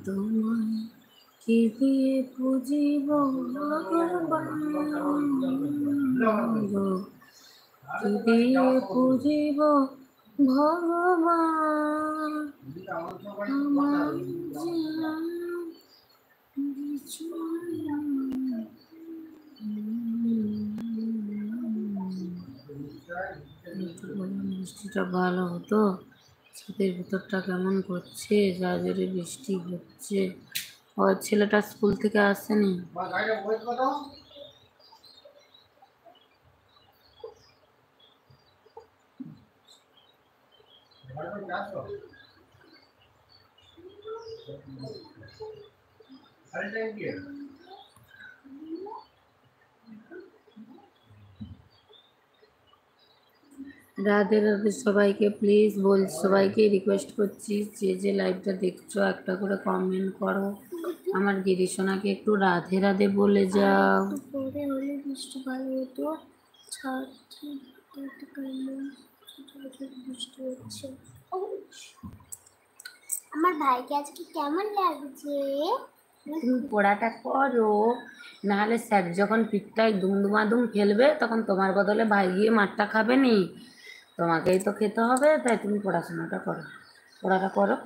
তোমায় কি দিয়ে পুজিব কি দিয়ে পুজিব ভগবান আমার বৃষ্টিটা ভালো হতো। ছাদের ভিতরটা কেমন করছে, যা জোরে বৃষ্টি হচ্ছে। ওর ছেলেটা স্কুল থেকে আসেনি। রাধে রাধে সবাইকে, প্লিজ সবাইকে রিকোয়েস্ট করছি, যে লাইভটা দেখছো একটা করে কমেন্ট করো। আমার গিরিশোনাকে একটু রাধে রাধে বলে যাও। পরে হলে বৃষ্টি ভালো হতো। বৃষ্টি হচ্ছে। আমার ভাইকে আজকে কেমন লাগছে? তুমি পড়াটা করো, নাহলে স্যার যখন পিঠটায় দুমদুমাদুম ফেলবে তখন তোমার বদলে ভাই গিয়ে মারটা খাবে নি। তোমাকেই তো খেতে হবে, তাই তুমি পড়াশোনাটা করো, পড়াটা করো।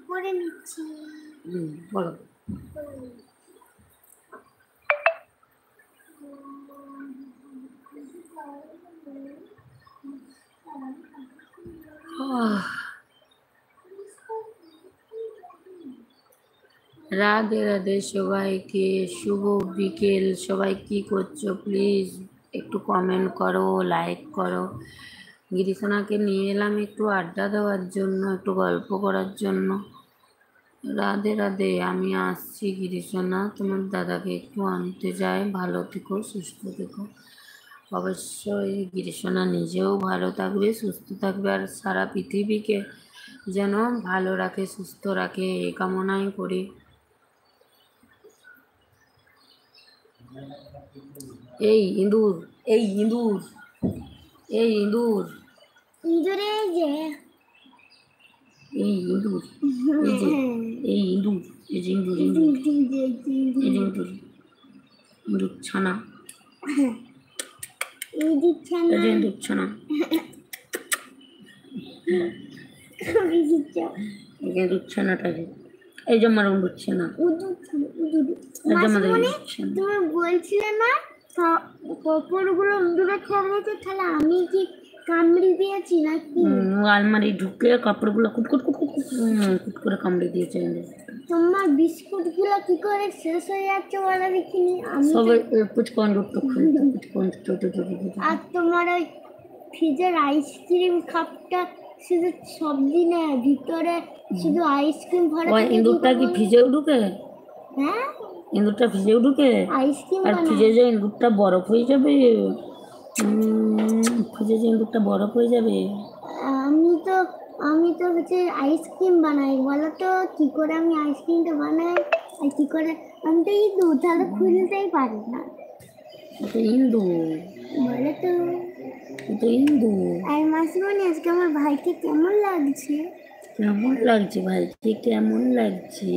পড়ে নিচ্ছি। বলো। রাধে রাধে সবাইকে, শুভ বিকেল। সবাই কি করছো প্লিজ একটু কমেন্ট করো, লাইক করো। গিরিশোনাকে নিয়ে এলাম একটু আড্ডা দেওয়ার জন্য, একটু গল্প করার জন্য। রাধে রাধে, আমি আসছি গিরিশোনা, তোমার দাদাকে একটু আনতে যাই। ভালো থেকো, সুস্থ থেকো। অবশ্যই গিরিশোনা নিজেও ভালো থাকবে, সুস্থ থাকবে, আর সারা পৃথিবীকে যেন ভালো রাখে, সুস্থ রাখে, এই কামনাই করি। এই ইঁদুর, এই ইঁদুর, এই ইঁদুর, ইঁদুরে যে এই ইঁদুর, এই যে এই ইঁদুর, এই যে ইঁদুর, ইঁদুর, এই যে ইঁদুর, ইঁদুর ছানা, ইঁদুর ছানা, এই যে ইঁদুর ছানা, ইঁদুর ছানাটা যে, এই যে আমার ইঁদুর ছানা, এই যে আমাদের ইঁদুর ছানা। তুমি বলছিলে না কাপড়গুলো ইঁদুরে খাওয়াতে, তাহলে আমি কি কামড়ে দিয়েছি নাকি? আলমারি ঢুকে কাপড়গুলো কুটকুট কুটকুট কুট করে কামড়ে দিয়েছে। তোমার বিস্কুট গুলো কি করে শেষ হয়ে যাচ্ছে বলো দেখিনি। সবাই পুচকন তো পুচকন। আর তোমার ওই ফ্রিজের আইসক্রিম কাপটা শুধু সব দিনে ভিতরে শুধু আইসক্রিম ভরে ওই ইঁদুরটা কি ফ্রিজেও ঢুকে? হ্যাঁ, ইঁদুরটা ফ্রিজেও ঢুকে আইসক্রিম। আর ফ্রিজে যে ইঁদুরটা বরফ হয়ে যাবে, ফ্রিজে যে ইঁদুরটা বরফ হয়ে যাবে। আমি তো হচ্ছে আইসক্রিম বানাই, বলো তো কি করে আমি আইসক্রিমটা বানাই আর কি করে? আমি তো ইঁদুর, তাহলে খুলতেই পারি না। ইঁদুর বলো তো, ইঁদুর। আর মাসিমণি আজকে আমার ভাইকে কেমন লাগছে? কেমন লাগছে ভাইকে, কেমন লাগছে?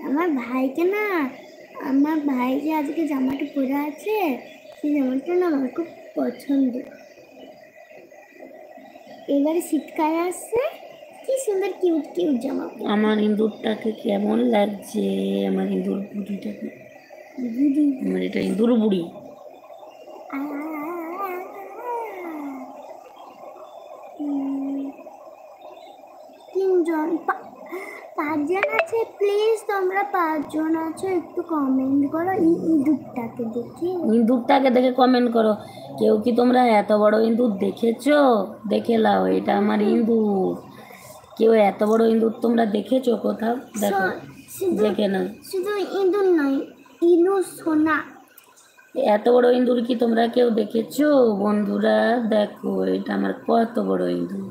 আমার ভাইকে না, আমার ভাই যে আজকে জামাটা পরে আছে, সেই জামাটা না আমার খুব পছন্দ। এবারে শীতকাল আসছে, কি সুন্দর কিউট কিউট জামা। আমার ইঁদুরটাকে কেমন লাগছে? আমার ইঁদুর বুড়িটাকে, আমার এটা ইঁদুর বুড়ি। তিনজন, পাঁচজন আছে, প্লিজ তোমরা পাঁচজন আছো একটু কমেন্ট করো ইঁদুরটাকে দেখে। ইঁদুরটাকে দেখে কমেন্ট করো। কেউ কি তোমরা এত বড় ইঁদুর দেখেছো? দেখে লাও, এটা আমার ইঁদুর। কেউ এত বড় ইঁদুর তোমরা দেখেছো কোথাও? দেখো, দেখে না। শুধু ইঁদুর নয়, ইঁদুর সোনা। এত বড় ইঁদুর কি তোমরা কেউ দেখেছো? বন্ধুরা দেখো, এটা আমার কত বড় ইঁদুর।